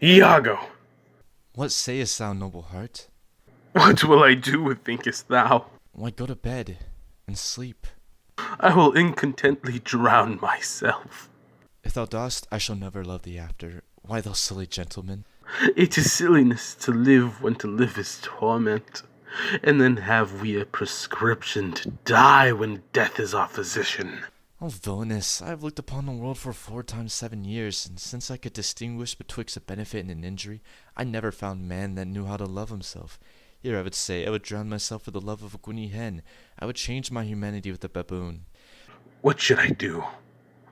Iago, What sayest thou, noble heart? what will I do, thinkest thou? Why, go to bed and sleep. I will incontently drown myself. If thou dost, I shall never love thee after. Why, thou silly gentleman? It is silliness to live when to live is torment. And then have we a prescription to die when death is our physician. Oh, villainous, I have looked upon the world for 4 times 7 years, and since I could distinguish betwixt a benefit and an injury, I never found man that knew how to love himself. Here I would say, I would drown myself for the love of a guinea hen. I would change my humanity with a baboon. What should I do?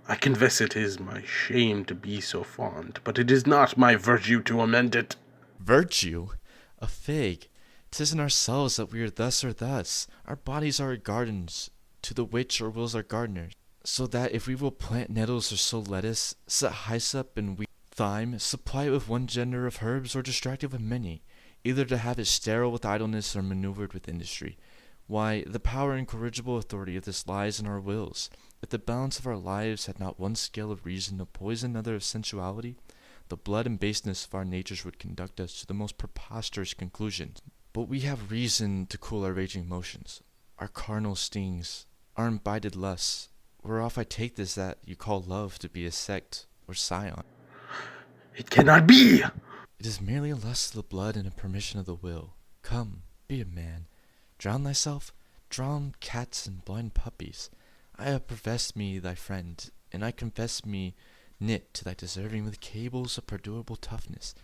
I confess it is my shame to be so fond, but it is not my virtue to amend it. Virtue? A fig. 'Tis in ourselves that we are thus or thus. Our bodies are our gardens, to the which our wills are gardeners. So that if we will plant nettles or sow lettuce, set hyssop and wheat thyme, supply it with one gender of herbs, or distract it with many, either to have it sterile with idleness or maneuvered with industry, why, the power and incorrigible authority of this lies in our wills. If the balance of our lives had not one scale of reason to poison another of sensuality, the blood and baseness of our natures would conduct us to the most preposterous conclusions. But we have reason to cool our raging motions, our carnal stings, our imbibed lusts, whereof I take this that you call love to be a sect or scion. It cannot be! It is merely a lust of the blood and a permission of the will. Come, be a man. Drown thyself, drown cats and blind puppies. I have professed me thy friend, and I confess me knit to thy deserving with cables of perdurable toughness.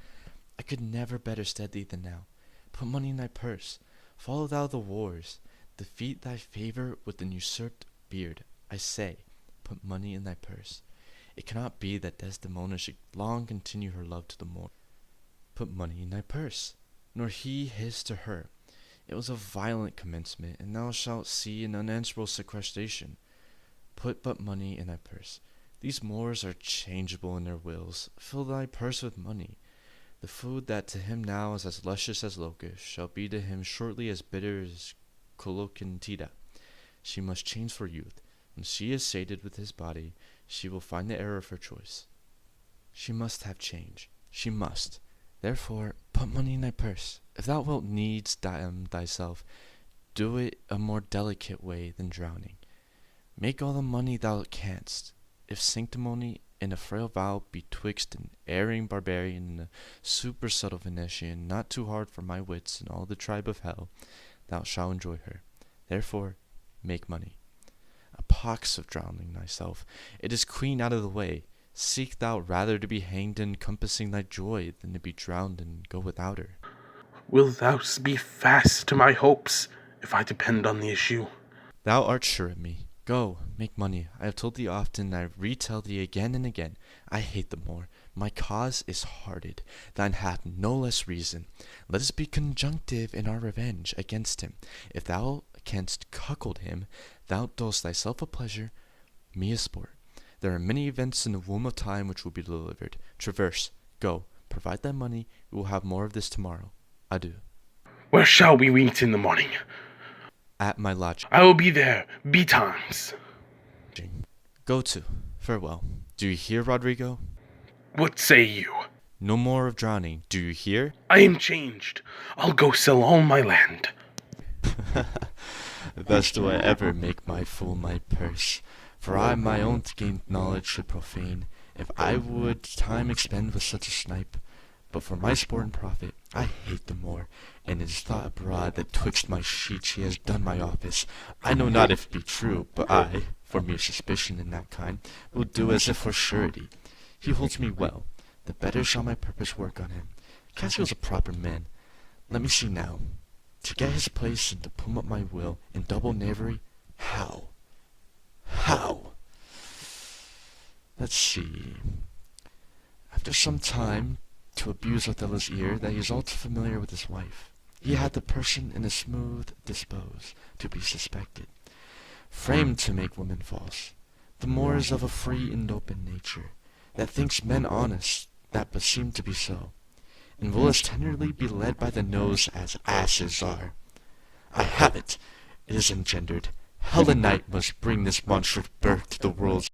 I could never better stead thee than now. Put money in thy purse. Follow thou the wars. Defeat thy favour with an usurped beard. I say, put money in thy purse. It cannot be that Desdemona should long continue her love to the Moor. Put money in thy purse, nor he his to her. It was a violent commencement, and thou shalt see an unanswerable sequestration. Put but money in thy purse. These Moors are changeable in their wills. Fill thy purse with money. The food that to him now is as luscious as locusts shall be to him shortly as bitter as colocynthida. She must change for youth. When she is sated with his body, she will find the error of her choice. She must have change. She must. Therefore, put money in thy purse. If thou wilt needs damn thyself, do it a more delicate way than drowning. Make all the money thou canst. If sanctimony and a frail vow betwixt an erring barbarian and a supersubtle Venetian, not too hard for my wits and all the tribe of hell, thou shalt enjoy her. Therefore, make money. A pox of drowning thyself. It is clean out of the way. Seek thou rather to be hanged in compassing thy joy than to be drowned and go without her. Wilt thou be fast to my hopes, if I depend on the issue? Thou art sure of me. Go, make money. I have told thee often, and I retell thee again and again. I hate the Moor. My cause is hearted. Thine hath no less reason. Let us be conjunctive in our revenge against him. If thou canst cuckold him, thou dost thyself a pleasure, me a sport. There are many events in the womb of time which will be delivered. Traverse, go, provide thy money. We will have more of this tomorrow. Adieu. Where shall we meet in the morning? At my lodging. I will be there betimes. Go to. Farewell. Do you hear, Rodrigo? What say you? No more of drowning. Do you hear? I am changed. I'll go sell all my land. Thus do I ever make my fool my purse. For I my own gained knowledge should profane, if I would time expend with such a snipe. But for my sport and profit, I hate the Moor, and it is thought abroad that twixt my sheets he has done my office. I know not if it be true, but I, for mere suspicion in that kind, will do as if for surety. He holds me well, the better shall my purpose work on him. Cassio's a proper man. Let me see now. To get his place and to plumb up my will in double knavery, how? How? Let's see. After some time, to abuse Othello's ear that he is all too familiar with his wife, he had the person in a smooth dispose to be suspected, framed to make women false. The Moor is of a free and open nature, that thinks men honest, that but seem to be so, and will as tenderly be led by the nose as asses are. I have it! It is engendered. Hell and night must bring this monstrous birth to the world's